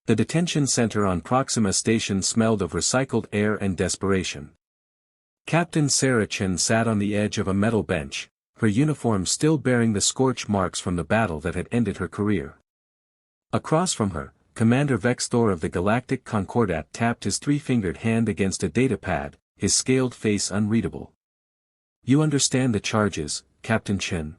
The detention center on Proxima Station smelled of recycled air and desperation. Captain Sarah Chen sat on the edge of a metal bench, her uniform still bearing the scorch marks from the battle that had ended her career. Across from her, Commander Vexthor of the Galactic Concordat tapped his three-fingered hand against a datapad, his scaled face unreadable. "You understand the charges, Captain Chen?"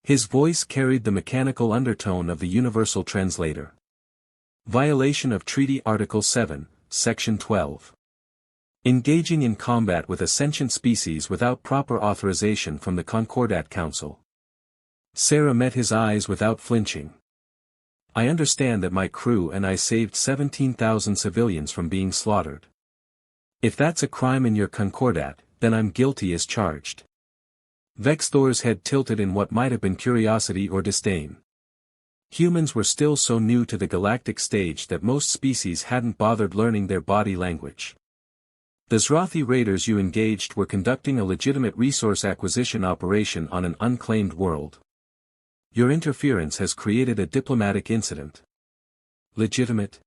His voice carried the mechanical undertone of the universal translator. "Violation of Treaty Article 7, Section 12. Engaging in combat with a sentient species without proper authorization from the Concordat Council." Sarah met his eyes without flinching. "I understand that my crew and I saved 17,000 civilians from being slaughtered. If that's a crime in your Concordat, then I'm guilty as charged." Vexthor's head tilted in what might have been curiosity or disdain. Humans were still so new to the galactic stage that most species hadn't bothered learning their body language. The Zrathi raiders you engaged were conducting a legitimate resource acquisition operation on an unclaimed world. Your interference has created a diplomatic incident. Legitimate?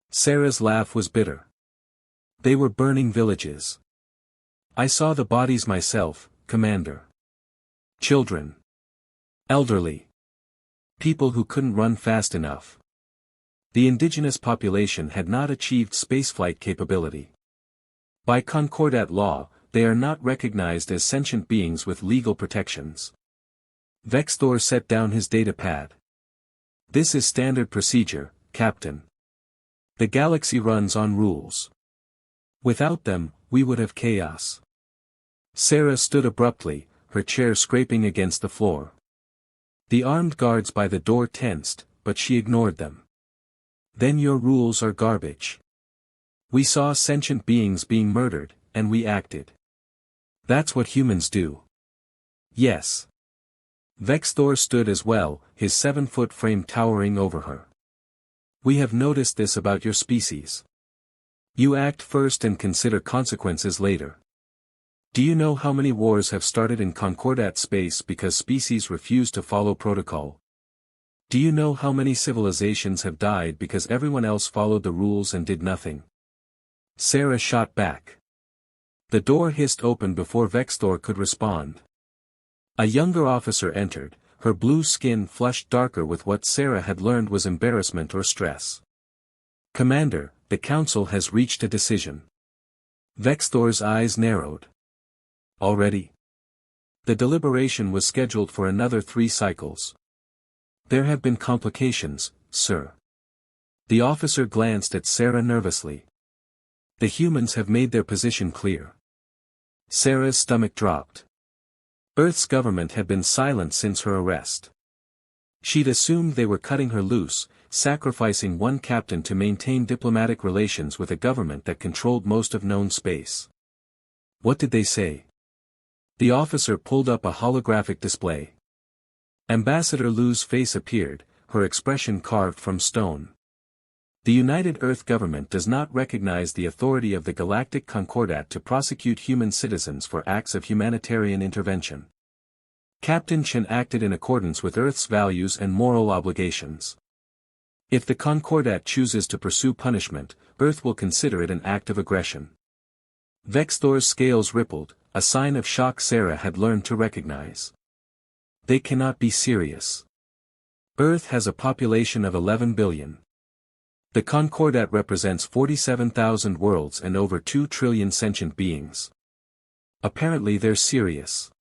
Sarah's laugh was bitter. They were burning villages. I saw the bodies myself, Commander. Children. Elderly. People who couldn't run fast enough. The indigenous population had not achieved spaceflight capability. By Concordat law, they are not recognized as sentient beings with legal protections. Vexthor set down his datapad. This is standard procedure, Captain. The galaxy runs on rules. Without them, we would have chaos. Sarah stood abruptly, her chair scraping against the floor. The armed guards by the door tensed, but she ignored them. Then your rules are garbage. We saw sentient beings being murdered, and we acted. That's what humans do. Yes. Vexthor stood as well, his 7-foot frame towering over her. We have noticed this about your species. You act first and consider consequences later. Do you know how many wars have started in Concordat space because species refuse to follow protocol? Do you know how many civilizations have died because everyone else followed the rules and did nothing? Sarah shot back. The door hissed open before Vexthor could respond. A younger officer entered, her blue skin flushed darker with what Sarah had learned was embarrassment or stress. Commander, the Council has reached a decision. Vexthor's eyes narrowed. Already? The deliberation was scheduled for another 3 cycles. There have been complications, sir. The officer glanced at Sarah nervously. The humans have made their position clear. Sarah's stomach dropped. Earth's government had been silent since her arrest. She'd assumed they were cutting her loose, sacrificing one captain to maintain diplomatic relations with a government that controlled most of known space. What did they say? The officer pulled up a holographic display. Ambassador Lu's face appeared, her expression carved from stone. The United Earth government does not recognize the authority of the Galactic Concordat to prosecute human citizens for acts of humanitarian intervention. Captain Chen acted in accordance with Earth's values and moral obligations. If the Concordat chooses to pursue punishment, Earth will consider it an act of aggression. Vexthor's scales rippled, a sign of shock Sarah had learned to recognize. They cannot be serious. Earth has a population of 11 billion. The Concordat represents 47,000 worlds and over 2 trillion sentient beings. Apparently they're serious.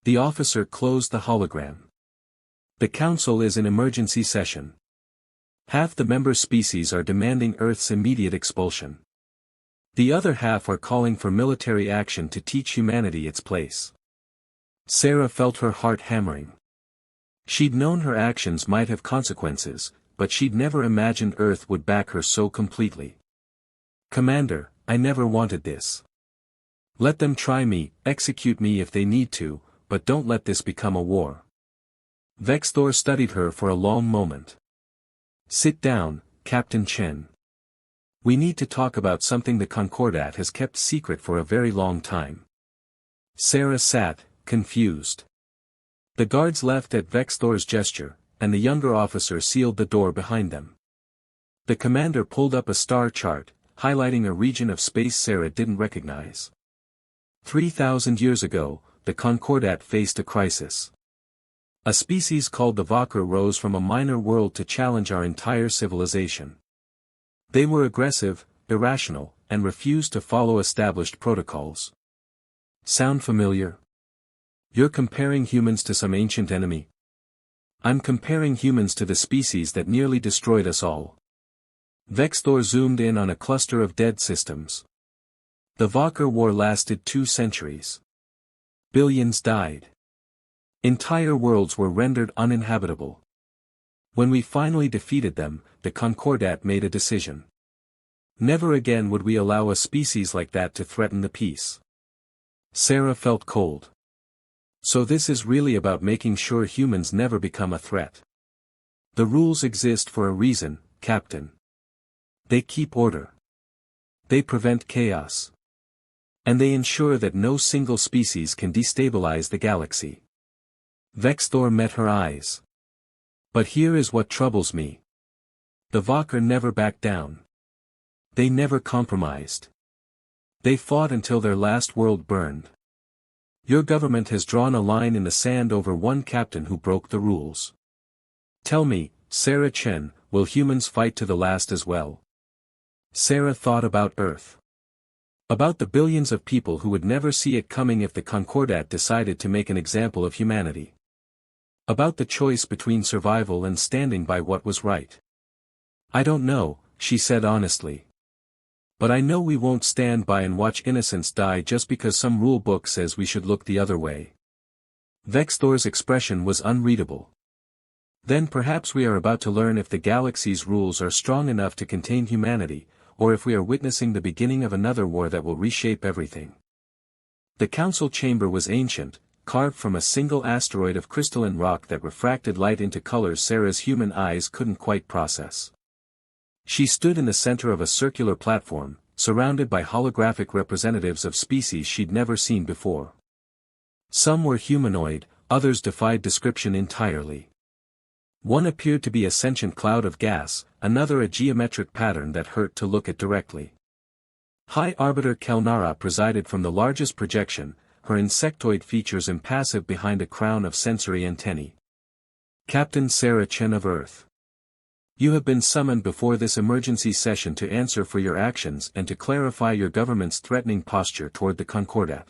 The officer closed the hologram. The Council is in emergency session. Half the member species are demanding Earth's immediate expulsion. The other half are calling for military action to teach humanity its place. Sarah felt her heart hammering. She'd known her actions might have consequences, but she'd never imagined Earth would back her so completely. Commander, I never wanted this. Let them try me, execute me if they need to, but don't let this become a war. Vexthor studied her for a long moment. Sit down, Captain Chen. We need to talk about something the Concordat has kept secret for a very long time. Sarah sat, confused. The guards left at Vexthor's gesture, and the younger officer sealed the door behind them. The commander pulled up a star chart, highlighting a region of space Sarah didn't recognize. 3,000 years ago, the Concordat faced a crisis. A species called the Valkyr rose from a minor world to challenge our entire civilization. They were aggressive, irrational, and refused to follow established protocols. Sound familiar? You're comparing humans to some ancient enemy? I'm comparing humans to the species that nearly destroyed us all. Vexthor zoomed in on a cluster of dead systems. The Valkyr War lasted 2 centuries. Billions died. Entire worlds were rendered uninhabitable. When we finally defeated them, the Concordat made a decision. Never again would we allow a species like that to threaten the peace. Sarah felt cold. So this is really about making sure humans never become a threat. The rules exist for a reason, Captain. They keep order. They prevent chaos. And they ensure that no single species can destabilize the galaxy. Vexthor met her eyes. But here is what troubles me. The Valkyr never backed down. They never compromised. They fought until their last world burned. Your government has drawn a line in the sand over one captain who broke the rules. Tell me, Sarah Chen, will humans fight to the last as well? Sarah thought about Earth. About the billions of people who would never see it coming if the Concordat decided to make an example of humanity. About the choice between survival and standing by what was right. I don't know, she said honestly. But I know we won't stand by and watch innocents die just because some rule book says we should look the other way. Vexthor's expression was unreadable. Then perhaps we are about to learn if the galaxy's rules are strong enough to contain humanity, or if we are witnessing the beginning of another war that will reshape everything. The council chamber was ancient, carved from a single asteroid of crystalline rock that refracted light into colors Sarah's human eyes couldn't quite process. She stood in the center of a circular platform, surrounded by holographic representatives of species she'd never seen before. Some were humanoid, others defied description entirely. One appeared to be a sentient cloud of gas, another a geometric pattern that hurt to look at directly. High Arbiter Kelnara presided from the largest projection, her insectoid features impassive behind a crown of sensory antennae. Captain Sarah Chen of Earth. You have been summoned before this emergency session to answer for your actions and to clarify your government's threatening posture toward the Concordat.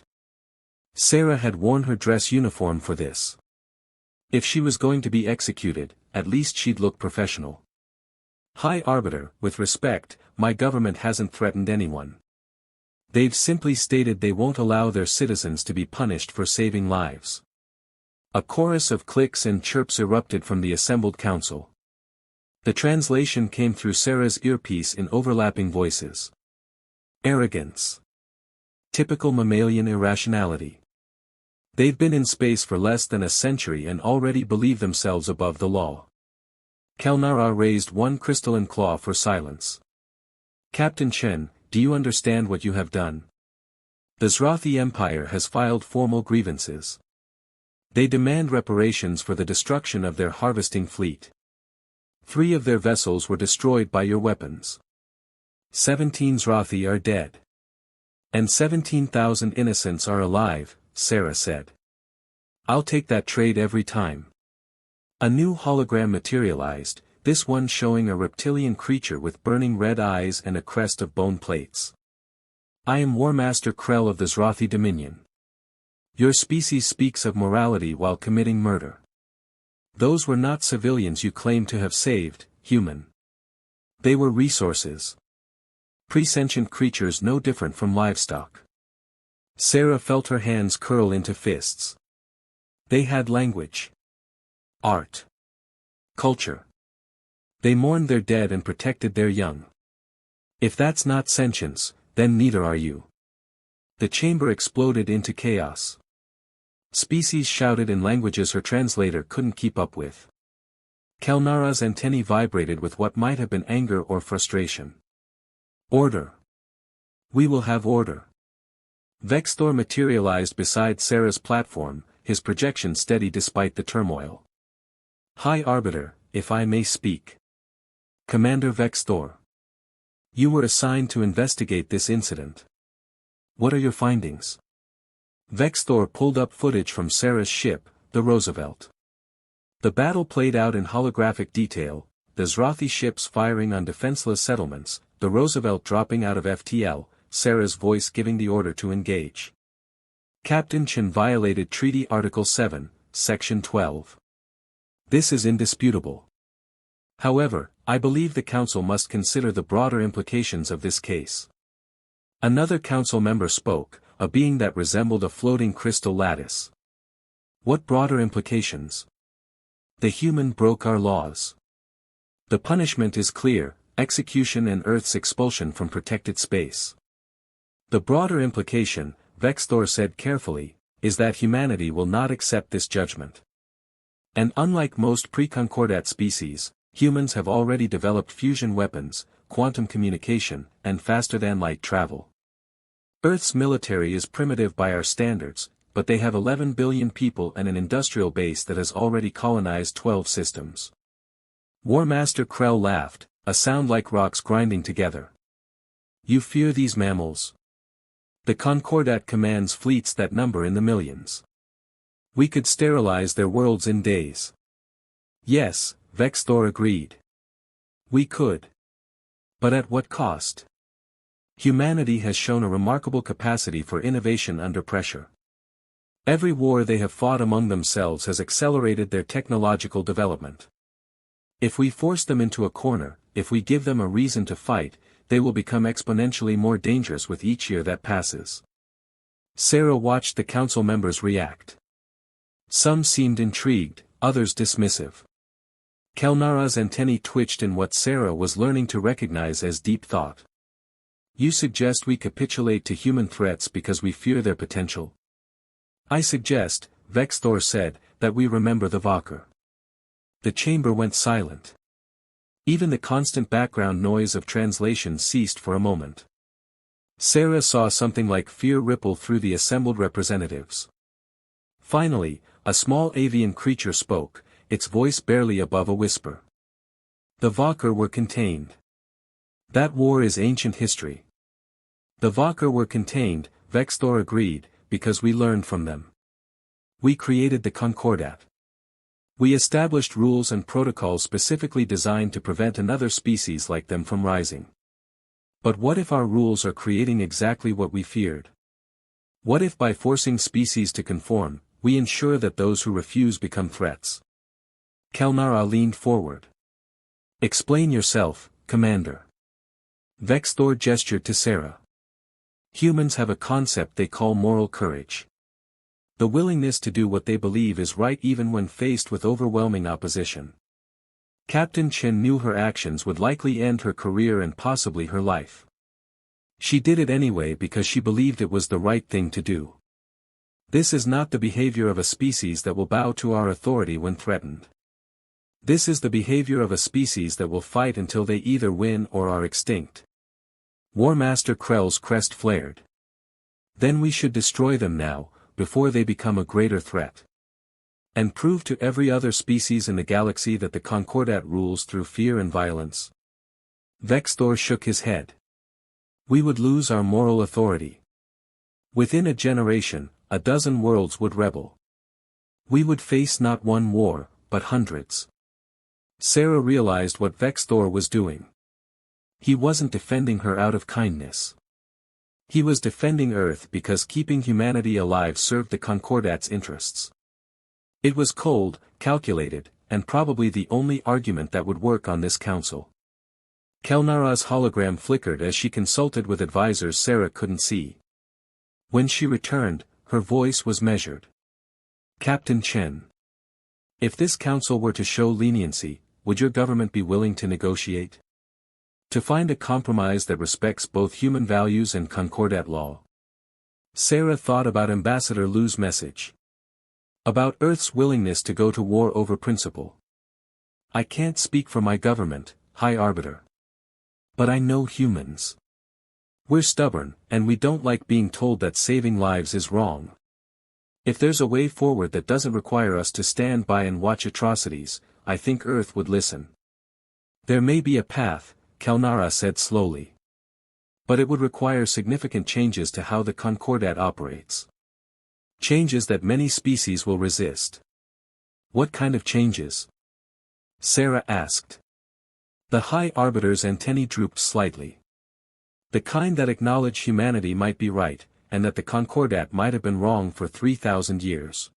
Sarah had worn her dress uniform for this. If she was going to be executed, at least she'd look professional. High Arbiter, with respect, my government hasn't threatened anyone. They've simply stated they won't allow their citizens to be punished for saving lives. A chorus of clicks and chirps erupted from the assembled council. The translation came through Sarah's earpiece in overlapping voices. Arrogance. Typical mammalian irrationality. They've been in space for less than a century and already believe themselves above the law. Kelnara raised one crystalline claw for silence. Captain Chen, do you understand what you have done? The Zrathi Empire has filed formal grievances. They demand reparations for the destruction of their harvesting fleet. 3 of their vessels were destroyed by your weapons. 17 Zrathi are dead. And 17,000 innocents are alive, Sarah said. I'll take that trade every time. A new hologram materialized, this one showing a reptilian creature with burning red eyes and a crest of bone plates. I am War Master Krell of the Zrathi Dominion. Your species speaks of morality while committing murder. Those were not civilians you claim to have saved, human. They were resources. Presentient creatures no different from livestock. Sarah felt her hands curl into fists. They had language. Art. Culture. They mourned their dead and protected their young. If that's not sentience, then neither are you. The chamber exploded into chaos. Species shouted in languages her translator couldn't keep up with. Kelnara's antennae vibrated with what might have been anger or frustration. Order. We will have order. Vexthor materialized beside Sarah's platform, his projection steady despite the turmoil. High Arbiter, if I may speak. Commander Vextor. You were assigned to investigate this incident. What are your findings? Vextor pulled up footage from Sarah's ship, the Roosevelt. The battle played out in holographic detail, the Zrathi ships firing on defenseless settlements, the Roosevelt dropping out of FTL, Sarah's voice giving the order to engage. Captain Chen violated Treaty Article 7, Section 12. This is indisputable. However, I believe the Council must consider the broader implications of this case. Another Council member spoke, a being that resembled a floating crystal lattice. What broader implications? The human broke our laws. The punishment is clear, execution and Earth's expulsion from protected space. The broader implication, Vextor said carefully, is that humanity will not accept this judgment. And unlike most pre-concordat species, humans have already developed fusion weapons, quantum communication, and faster-than-light travel. Earth's military is primitive by our standards, but they have 11 billion people and an industrial base that has already colonized 12 systems. War Master Krell laughed, a sound like rocks grinding together. You fear these mammals? The Concordat commands fleets that number in the millions. We could sterilize their worlds in days. Yes, Vextor agreed. We could. But at what cost? Humanity has shown a remarkable capacity for innovation under pressure. Every war they have fought among themselves has accelerated their technological development. If we force them into a corner, if we give them a reason to fight, they will become exponentially more dangerous with each year that passes. Sarah watched the council members react. Some seemed intrigued, others dismissive. Kelnara's antennae twitched in what Sarah was learning to recognize as deep thought. You suggest we capitulate to human threats because we fear their potential? I suggest, Vextor said, that we remember the Valkyr. The chamber went silent. Even the constant background noise of translation ceased for a moment. Sarah saw something like fear ripple through the assembled representatives. Finally, a small avian creature spoke, its voice barely above a whisper. The Valkyr were contained. That war is ancient history. The Valkyr were contained, Vextor agreed, because we learned from them. We created the Concordat. We established rules and protocols specifically designed to prevent another species like them from rising. But what if our rules are creating exactly what we feared? What if by forcing species to conform, we ensure that those who refuse become threats? Kelnara leaned forward. Explain yourself, Commander. Vextor gestured to Sarah. Humans have a concept they call moral courage. The willingness to do what they believe is right even when faced with overwhelming opposition. Captain Chen knew her actions would likely end her career and possibly her life. She did it anyway because she believed it was the right thing to do. This is not the behavior of a species that will bow to our authority when threatened. This is the behavior of a species that will fight until they either win or are extinct. War Master Krell's crest flared. Then we should destroy them now, before they become a greater threat. And prove to every other species in the galaxy that the Concordat rules through fear and violence. Vextor shook his head. We would lose our moral authority. Within a generation, a dozen worlds would rebel. We would face not one war, but hundreds. Sarah realized what Vextor was doing. He wasn't defending her out of kindness. He was defending Earth because keeping humanity alive served the Concordat's interests. It was cold, calculated, and probably the only argument that would work on this council. Kelnara's hologram flickered as she consulted with advisors Sarah couldn't see. When she returned, her voice was measured. Captain Chen. If this council were to show leniency, would your government be willing to negotiate? To find a compromise that respects both human values and Concordat law? Sarah thought about Ambassador Lu's message. About Earth's willingness to go to war over principle. I can't speak for my government, High Arbiter. But I know humans. We're stubborn, and we don't like being told that saving lives is wrong. If there's a way forward that doesn't require us to stand by and watch atrocities, I think Earth would listen. There may be a path, Kelnara said slowly. But it would require significant changes to how the Concordat operates. Changes that many species will resist. What kind of changes? Sarah asked. The High Arbiter's antennae drooped slightly. The kind that acknowledge humanity might be right, and that the Concordat might have been wrong for 3,000 years.